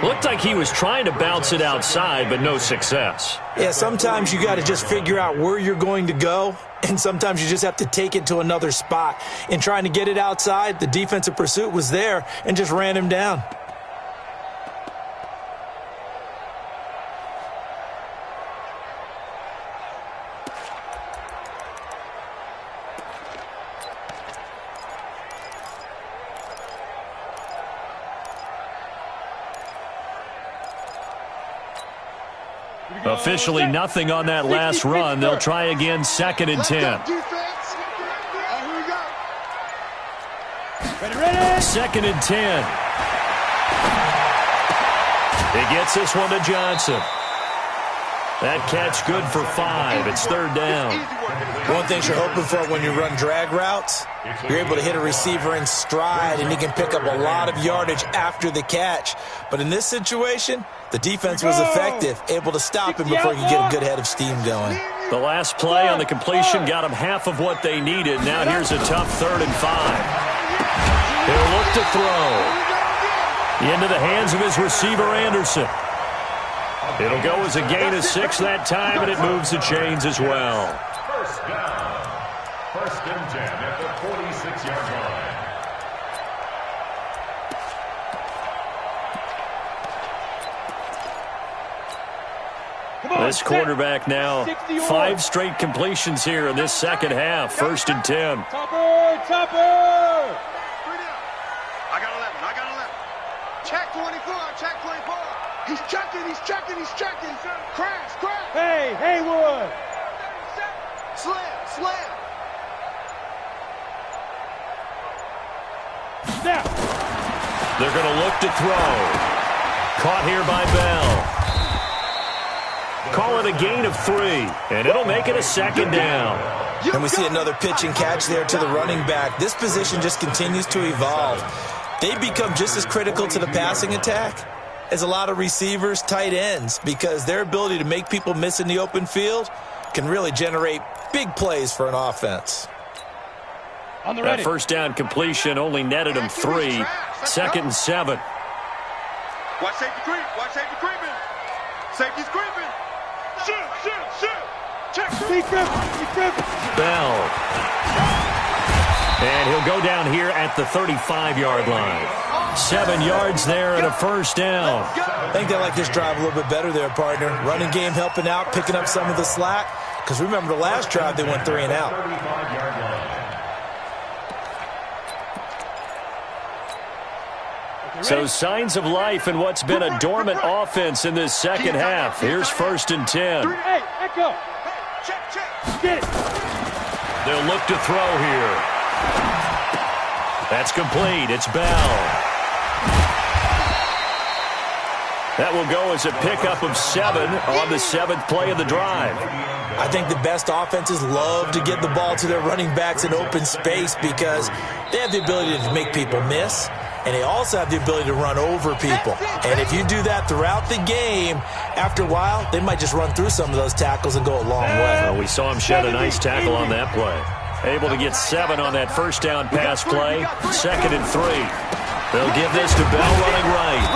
Speaker 4: Looked like he was trying to bounce it outside, but no success.
Speaker 6: Yeah, sometimes you got to just figure out where you're going to go, and sometimes you just have to take it to another spot. In trying to get it outside, the defensive pursuit was there and just ran him down.
Speaker 4: Officially nothing on that last run. They'll try again, 2nd and 10. 2nd and 10. He gets this one to Johnson. That catch good for 5. It's 3rd down.
Speaker 6: One thing you're hoping for when you run drag routes, you're able to hit a receiver in stride, and he can pick up a lot of yardage after the catch. But in this situation, the defense was effective, able to stop him before he could get a good head of steam going.
Speaker 4: The last play on the completion got him half of what they needed. Now here's a tough 3rd and 5. They'll look to throw. Into the hands of his receiver, Anderson. It'll go as a gain of 6 that time, and it moves the chains as well.
Speaker 7: 1st down. 1st and 10 at the 46-yard line.
Speaker 4: This quarterback now 5 straight completions here in this second half. 1st and 10.
Speaker 5: Topper! I got 11. Check 24, check 24. He's checking. Crash. Hey, Haywood. Slam.
Speaker 4: Snap. They're going to look to throw. Caught here by Bell. Call it a gain of 3, and it'll make it a 2nd down.
Speaker 6: And we see another pitch and catch there to the running back. This position just continues to evolve. They become just as critical to the passing attack as a lot of receivers, tight ends, because their ability to make people miss in the open field can really generate big plays for an offense.
Speaker 4: That 1st down completion only netted him 3. 2nd and 7.
Speaker 5: Watch safety creeping. Safety's creeping. Shoot. Check.
Speaker 4: Bell. And he'll go down here at the 35-yard line. 7 yards there and a 1st down.
Speaker 6: I think they like this drive a little bit better there, partner. Running game helping out, picking up some of the slack. Because remember, the last drive they went 3 and out.
Speaker 4: So signs of life in what's been a dormant offense in this second half. Here's 1st and 10.
Speaker 5: Hey, echo. Check. Get it.
Speaker 4: They'll look to throw here. That's complete. It's Bell. That will go as a pickup of 7 on the 7th play of the drive.
Speaker 6: I think the best offenses love to get the ball to their running backs in open space because they have the ability to make people miss, and they also have the ability to run over people. And if you do that throughout the game, after a while, they might just run through some of those tackles and go a long way.
Speaker 4: Well, we saw him shed a nice tackle on that play. Able to get 7 on that 1st down pass play. 2nd and 3. They'll give this to Bell running right.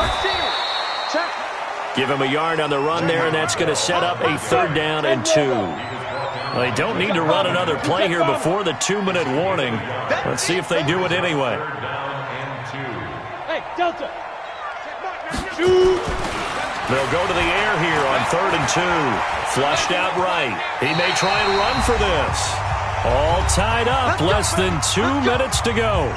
Speaker 4: Give him a yard on the run there, and that's going to set up a 3rd down and 2. Well, they don't need to run another play here before the 2-minute warning. Let's see if they do it anyway.
Speaker 5: Hey, Delta. Shoot.
Speaker 4: They'll go to the air here on 3rd and 2. Flushed out right. He may try and run for this. All tied up. Less than 2 minutes to go.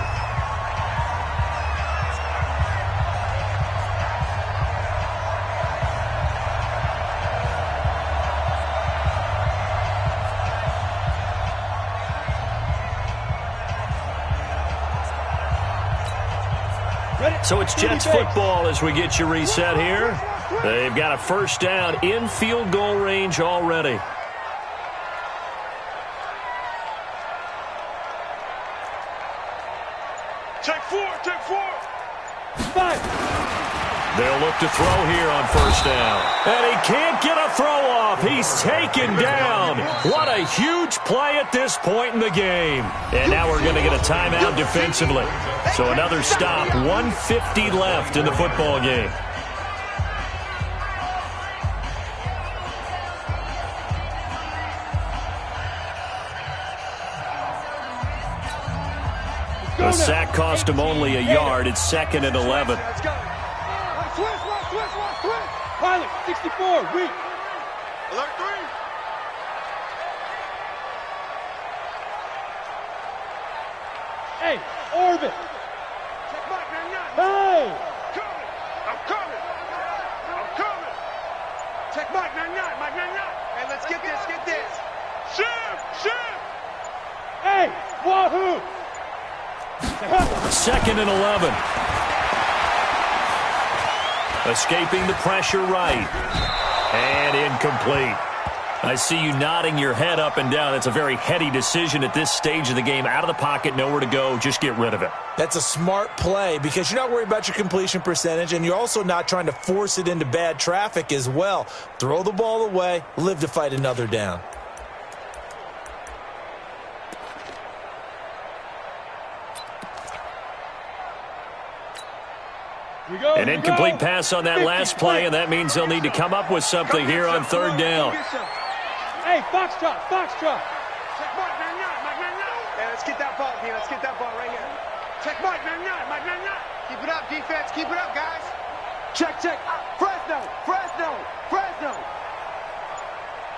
Speaker 4: So it's Jets football as we get you reset here. They've got a 1st down in field goal range already.
Speaker 5: Take four. Take four.
Speaker 3: 5.
Speaker 4: They'll look to throw here on first down. And he can't get a throw off. He's taken down. What a huge play at this point in the game. And now we're going to get a timeout defensively. So another stop, 1:50 left in the football game. The sack cost him only a yard. It's 2nd and 11.
Speaker 5: Let's go. Switch.
Speaker 3: Pilot, 64, weak.
Speaker 5: Alert 3.
Speaker 3: Hey, orbit.
Speaker 5: Check Mike 99.
Speaker 3: Hey.
Speaker 5: I'm coming. Check Mike 99. Mike 99. Hey, let's get this. Shift.
Speaker 3: Hey, wahoo.
Speaker 4: 2nd and 11. Escaping the pressure right. And incomplete. I see you nodding your head up and down. That's a very heady decision at this stage of the game. Out of the pocket, nowhere to go. Just get rid of it.
Speaker 6: That's a smart play because you're not worried about your completion percentage, and you're also not trying to force it into bad traffic as well. Throw the ball away, live to fight another down.
Speaker 4: An incomplete pass on that last play, and that means they'll need to come up with something here on third down.
Speaker 3: Hey, Foxtrot.
Speaker 5: Check Mike 99. Hey, let's get that ball, D. Let's get that ball right here. Check Mike 99. Keep it up, defense. Keep it up, guys. Check. Fresno.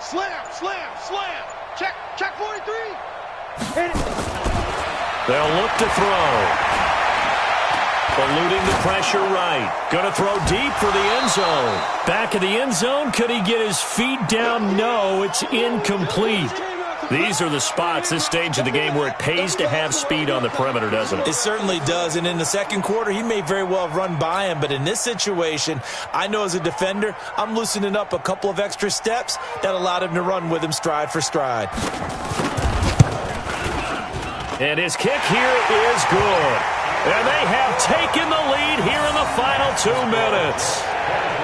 Speaker 5: Slam. Check 43.
Speaker 3: Hit it.
Speaker 4: They'll look to throw. Eluding the pressure right. Going to throw deep for the end zone. Back of the end zone. Could he get his feet down? No, it's incomplete. These are the spots, this stage of the game, where it pays to have speed on the perimeter, doesn't it?
Speaker 6: It certainly does, and in the second quarter, he may very well have run by him, but in this situation, I know as a defender, I'm loosening up a couple of extra steps that allowed him to run with him stride for stride.
Speaker 4: And his kick here is good. And they have taken the lead here in the final 2 minutes.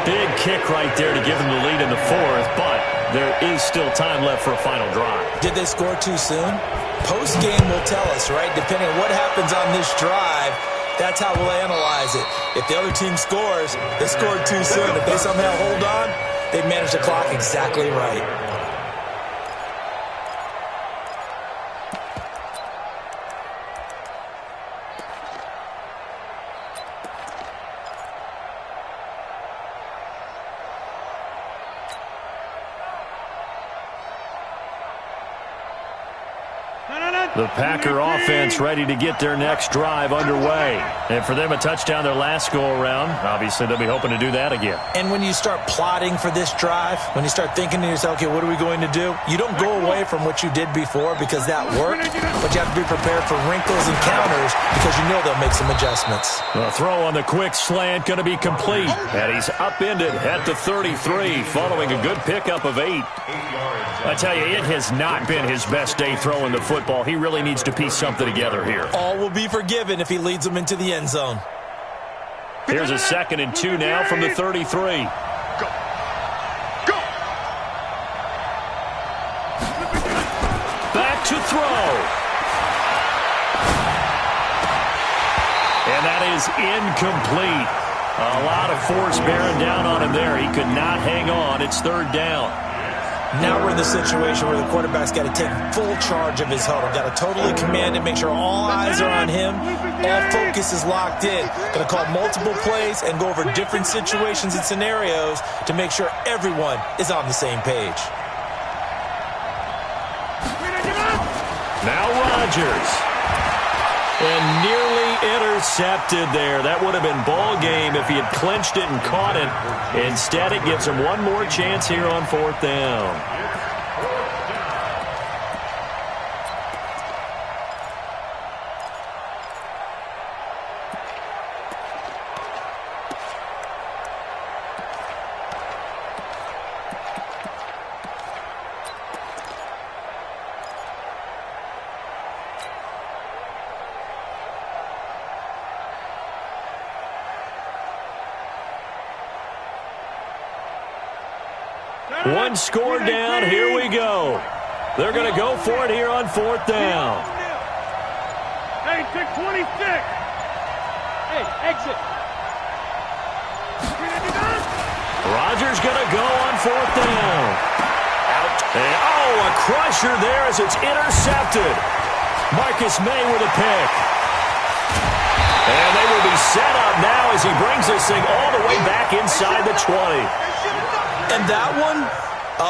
Speaker 4: Big kick right there to give them the lead in the fourth, but there is still time left for a final drive.
Speaker 6: Did they score too soon? Post-game will tell us, right? Depending on what happens on this drive, that's how we'll analyze it. If the other team scores, they scored too soon. If they somehow hold on, they've managed the clock exactly right.
Speaker 4: The Packer offense ready to get their next drive underway. And for them, a touchdown their last go-around. Obviously, they'll be hoping to do that again.
Speaker 6: And when you start plotting for this drive, when you start thinking to yourself, okay, what are we going to do? You don't go away from what you did before because that worked, but you have to be prepared for wrinkles and counters because you know they'll make some adjustments.
Speaker 4: The throw on the quick slant going to be complete. And he's upended at the 33 following a good pickup of 8. I tell you, it has not been his best day throwing the football. He really needs to piece something together here.
Speaker 6: All will be forgiven if he leads them into the end zone.
Speaker 4: Here's a 2nd and 2 now from the 33.
Speaker 5: Go.
Speaker 4: Back to throw. And that is incomplete. A lot of force bearing down on him there. He could not hang on. It's 3rd down.
Speaker 6: Now we're in the situation where the quarterback's got to take full charge of his huddle. Got to totally command it, make sure all eyes are on him. All focus is locked in. Going to call multiple plays and go over different situations and scenarios to make sure everyone is on the same page.
Speaker 4: Now Rodgers. And nearly intercepted there. That would have been ball game if he had clinched it and caught it. Instead, it gives him one more chance here on 4th down. One score down. Here we go. They're going to go for it here on 4th down.
Speaker 5: Hey, 626. Hey, exit.
Speaker 4: Rodgers going to go on 4th down. Out. And, a crusher there as it's intercepted. Marcus May with a pick. And they will be set up now as he brings this thing all the way back inside the 20.
Speaker 6: And that one,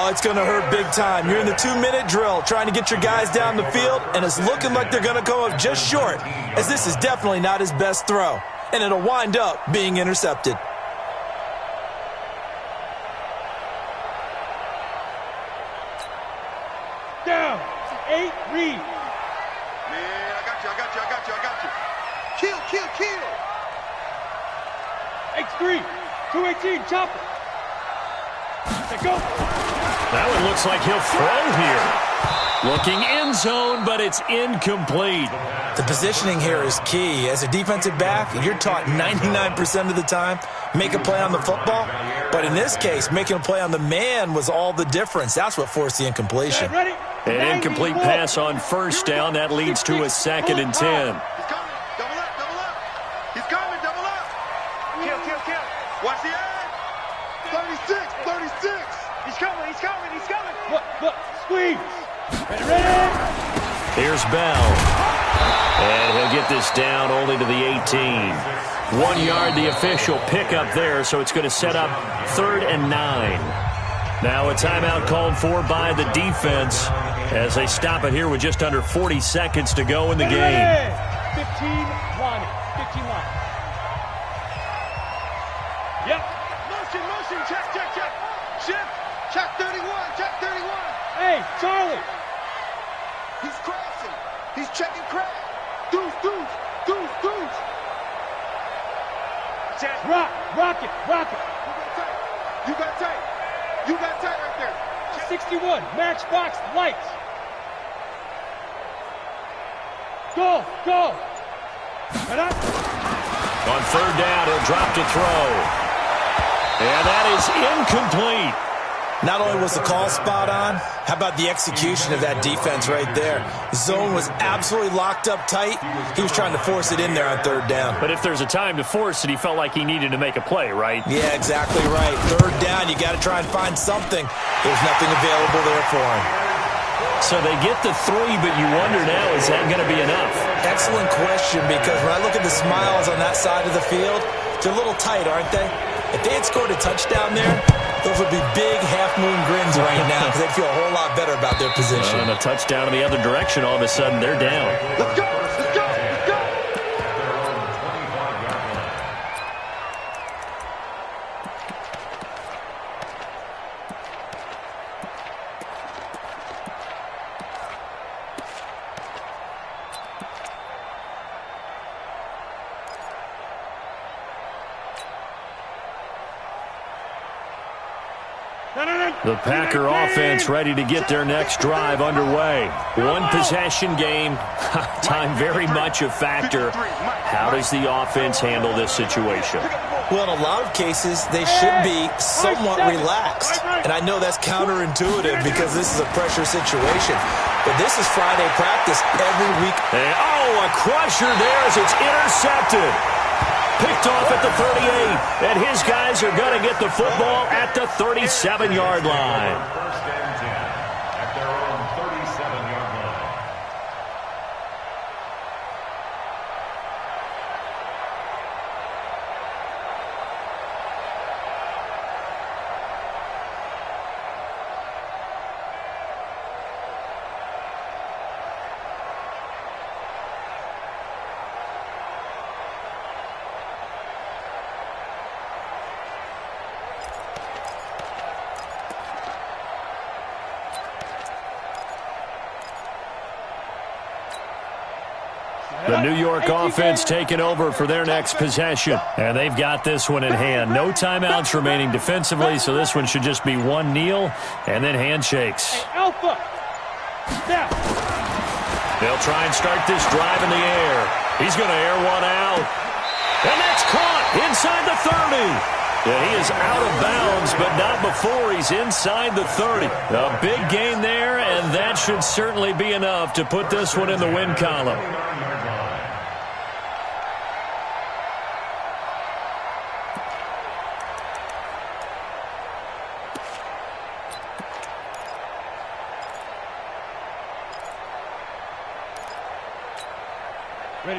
Speaker 6: it's going to hurt big time. You're in the 2-minute drill trying to get your guys down the field, and it's looking like they're going to come up just short, as this is definitely not his best throw. And it'll wind up being intercepted.
Speaker 5: Down. 8, read.
Speaker 8: Man, I got you. Kill.
Speaker 5: X3. 218, chopper. Go.
Speaker 4: That one looks like he'll throw here. Looking end zone, but it's incomplete.
Speaker 6: The positioning here is key. As a defensive back, you're taught 99% of the time, make a play on the football. But in this case, making a play on the man was all the difference. That's what forced the incompletion.
Speaker 5: Ready?
Speaker 4: An incomplete pass on 1st down. That leads to a 2nd and 10.
Speaker 8: He's coming. Double up. He's coming. Double up. Kill. Watch the edge. 36.
Speaker 5: He's coming. Look. Squeeze. Ready.
Speaker 4: Here's Bell. And he'll get this down only to the 18. 1 yard, the official pickup there, so it's going to set up 3rd and 9. Now a timeout called for by the defense as they stop it here with just under 40 seconds to go in the game.
Speaker 5: 15 line. Yep.
Speaker 8: Motion. Check. Shift. Check 31.
Speaker 5: Hey, Charlie.
Speaker 8: He's crashing. He's checking crash. Deuce.
Speaker 5: Rock it.
Speaker 8: You got tight right there.
Speaker 5: 61, matchbox, lights. Go. And up.
Speaker 4: On 3rd down, he'll drop to throw. And that is incomplete.
Speaker 6: Not only was the call spot on, how about the execution of that defense right there? The zone was absolutely locked up tight. He was trying to force it in there on 3rd down.
Speaker 4: But if there's a time to force it, he felt like he needed to make a play, right?
Speaker 6: Yeah, exactly right. 3rd down, you got to try and find something. There's nothing available there for him.
Speaker 4: So they get the 3, but you wonder now, is that going to be enough?
Speaker 6: Excellent question, because when I look at the smiles on that side of the field, they're a little tight, aren't they? If they had scored a touchdown there, those would be big half-moon grins right now because they'd feel a whole lot better about their position.
Speaker 4: And a touchdown in the other direction, all of a sudden they're down.
Speaker 8: Let's go.
Speaker 4: The Packer offense ready to get their next drive underway. One possession game. Time very much a factor. How does the offense handle this situation?
Speaker 6: Well, in a lot of cases, they should be somewhat relaxed. And I know that's counterintuitive because this is a pressure situation. But this is Friday practice every week.
Speaker 4: And, a crusher there as it's intercepted. Picked off at the 38, and his guys are going to get the football at the 37-yard line.
Speaker 7: 1st and 10 at their own 37-yard line.
Speaker 4: The New York offense taking over for their next possession. And they've got this one in hand. No timeouts remaining defensively, so this one should just be one kneel and then handshakes.
Speaker 5: Hey, Alpha. Step.
Speaker 4: They'll try and start this drive in the air. He's going to air one out. And that's caught inside the 30. Yeah, he is out of bounds, but not before he's inside the 30. A big gain there, and that should certainly be enough to put this one in the win column.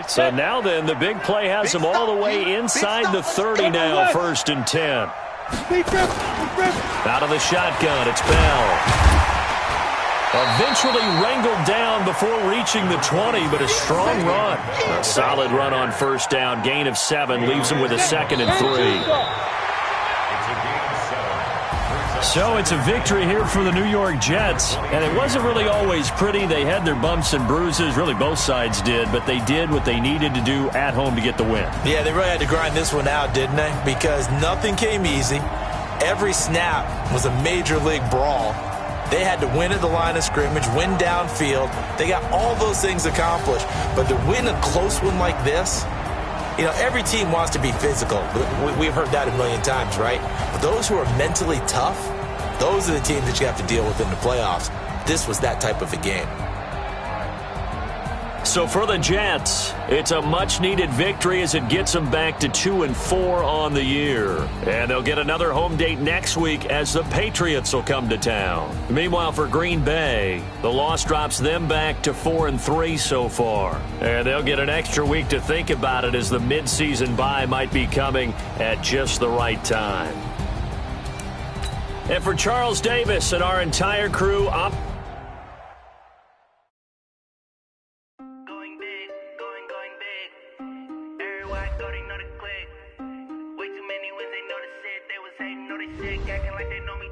Speaker 4: So now then, the big play has him all the way inside the 30 now, 1st and 10. Out of the shotgun, it's Bell. Eventually wrangled down before reaching the 20, but a strong run. A solid run on 1st down, gain of 7, leaves him with a 2nd and 3. So it's a victory here for the New York Jets, and it wasn't really always pretty. They had their bumps and bruises, really both sides did, but they did what they needed to do at home to get the win.
Speaker 6: Yeah, they really had to grind this one out, didn't they? Because nothing came easy. Every snap was a major league brawl. They had to win at the line of scrimmage, win downfield. They got all those things accomplished, but to win a close one like this, you know, every team wants to be physical. We've heard that a million times, right? But those who are mentally tough, those are the teams that you have to deal with in the playoffs. This was that type of a game.
Speaker 4: So for the Jets, it's a much-needed victory as it gets them back to 2-4 on the year. And they'll get another home date next week as the Patriots will come to town. Meanwhile, for Green Bay, the loss drops them back to 4-3 so far. And they'll get an extra week to think about it as the midseason bye might be coming at just the right time. And for Charles Davis and our entire crew,
Speaker 9: Way too many wins, they know the shit. They was hating, know they sick, acting like they know me.